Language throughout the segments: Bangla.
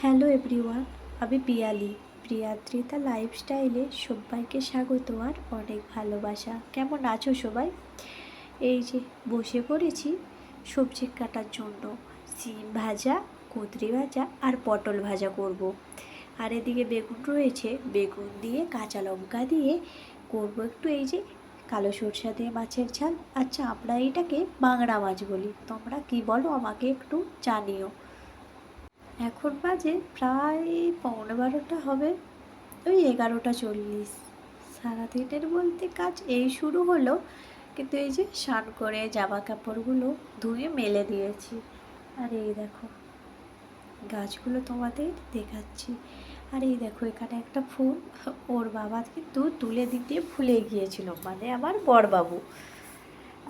হ্যালো এভরিওয়ান, আমি পিয়ালি। প্রিয়াদ্রিতা লাইফস্টাইলে সবাইকে স্বাগত আর অনেক ভালোবাসা। কেমন আছো সবাই? এই যে বসে পড়েছি সবজি কাটার জন্য। সিম ভাজা, কুঁদরি ভাজা আর পটল ভাজা করব। আর এদিকে বেগুন রয়েছে, বেগুন দিয়ে কাঁচা লঙ্কা দিয়ে করব একটু এই যে কালো সরষা দিয়ে মাছের ঝাল। আচ্ছা, আমরা এটাকে বাংলা মাছ বলি, তোমরা কি বলো আমাকে একটু জানিও। এখন বাজে প্রায় 11:15 হবে, ওই 11:40। সারাদিনের বলতে কাজ এই শুরু হলো, কিন্তু এই যে স্নান করে জামা কাপড়গুলো ধুয়ে মেলে দিয়েছি। আর এই দেখো গাছগুলো তোমাদের দেখাচ্ছি। আর এই দেখো এখানে একটা ফুল, ওর বাবা কিন্তু তুলে দিতে ভুলে গিয়েছিল, মানে আমার বড়বাবু।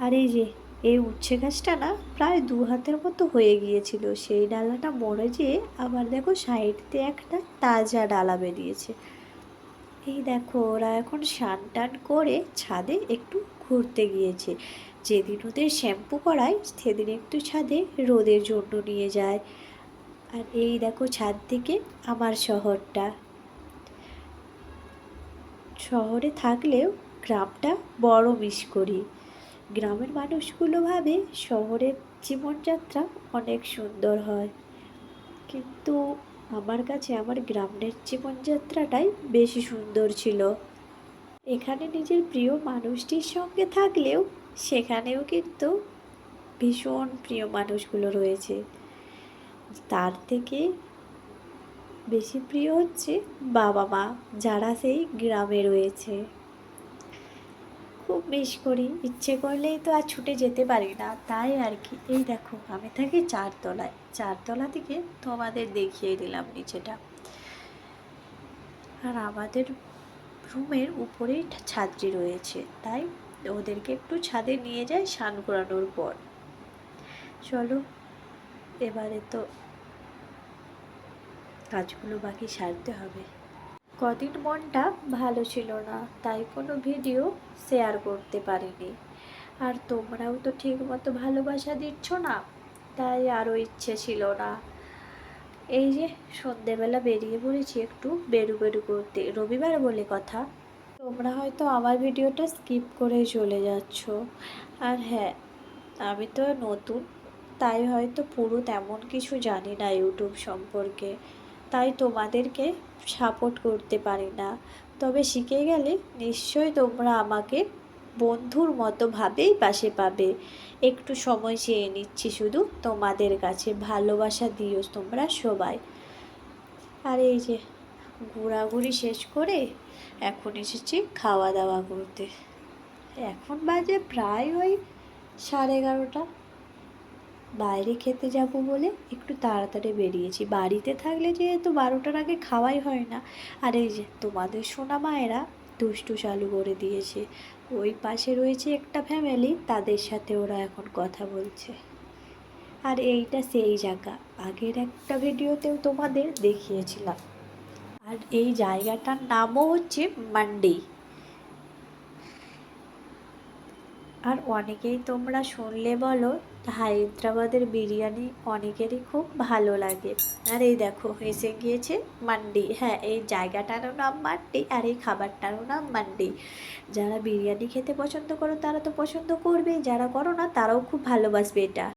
আর এই যে এই উচ্ছে গাছটা না প্রায় 2 হাতের মতো হয়ে গিয়েছিল, সেই ডালাটা মরে যেয়ে আবার দেখো সাইডতে একটা তাজা ডালা বেরিয়েছে। এই দেখো ওরা এখন স্নান টান করে ছাদে একটু ঘুরতে গিয়েছে। যেদিন ওদের শ্যাম্পু করায় সেদিন একটু ছাদে রোদের জন্য নিয়ে যায়। আর এই দেখো ছাদ থেকে আমার শহরটা। শহরে থাকলেও গ্রামটা বড় মিস করি। গ্রামের মানুষগুলো ভাবে শহরের জীবনযাত্রা অনেক সুন্দর হয়, কিন্তু আমার কাছে আমার গ্রামের জীবনযাত্রাটাই বেশি সুন্দর ছিল। এখানে নিজের প্রিয় মানুষটির সঙ্গে থাকলেও সেখানেও কিন্তু ভীষণ প্রিয় মানুষগুলো রয়েছে। তার থেকে বেশি প্রিয় হচ্ছে বাবা মা, যারা সেই গ্রামে রয়েছে। খুব মিস করি, ইচ্ছে করলেই তো আর ছুটে যেতে পারি না, তাই আর কি। এই দেখো আমি থাকি 4 তলায়, 4 তলা থেকে তোমাদের দেখিয়ে দিলাম নিচেটা। আর আমাদের রুমের উপরেই ছাদটি রয়েছে, তাই ওদেরকে একটু ছাদে নিয়ে যাই স্নান করানোর পর। চলো এবারে তো কাজগুলো বাকি সারতে হবে। কদিন মনটা ভালো ছিল না, তাই কোনো ভিডিও শেয়ার করতে পারিনি। আর তোমরাও তো ঠিক মতো ভালোবাসা দিচ্ছ না, তাই আরও ইচ্ছে ছিল না। এই যে সন্ধেবেলা বেরিয়ে পড়েছি একটু বেরু বেরু করতে, রবিবার বলে কথা। তোমরা হয়তো আমার ভিডিওটা স্কিপ করে চলে যাচ্ছ। আর হ্যাঁ, আমি তো নতুন, তাই হয়তো পুরো তেমন কিছু জানি না ইউটিউব সম্পর্কে, তাই তোমাদেরকে সাপোর্ট করতে পারি না। তবে শিখে গেলে নিশ্চয়ই তোমরা আমাকে বন্ধুর মতো ভাবেই পাশে পাবে। একটু সময় চেয়ে নিচ্ছি শুধু তোমাদের কাছে, ভালোবাসা দিও তোমরা সবাই। আর এই যে ঘোরাঘুরি শেষ করে এখন এসেছি খাওয়া দাওয়া করতে। এখন বাজে প্রায় ওই 11:30। বাইরে খেতে যাব বলে একটু তাড়াতাড়ি বেরিয়েছি, বাড়িতে থাকলে যেহেতু 12টার আগে খাওয়াই হয় না। আর এই যে তোমাদের সোনা মায়েরা দুষ্টু চালু করে দিয়েছে, ওই পাশে রয়েছে একটা ফ্যামিলি, তাদের সাথে ওরা এখন কথা বলছে। আর এইটা সেই জায়গা, আগের একটা ভিডিওতেও তোমাদের দেখিয়েছিলাম। আর এই জায়গাটার নামও হচ্ছে মান্ডি। আর অনেকেই তোমরা শুনলে বলো হায়দ্রাবাদের বিরিয়ানি অনেকেরই খুব ভালো লাগে। আর এই দেখো এসে গিয়েছে মান্ডি। হ্যাঁ, এই জায়গাটারও নাম মান্ডি আর এই খাবারটারও নাম মান্ডি। যারা বিরিয়ানি খেতে পছন্দ করো তারা তো পছন্দ করবেই, যারা করো না তারাও খুব ভালোবাসবে এটা।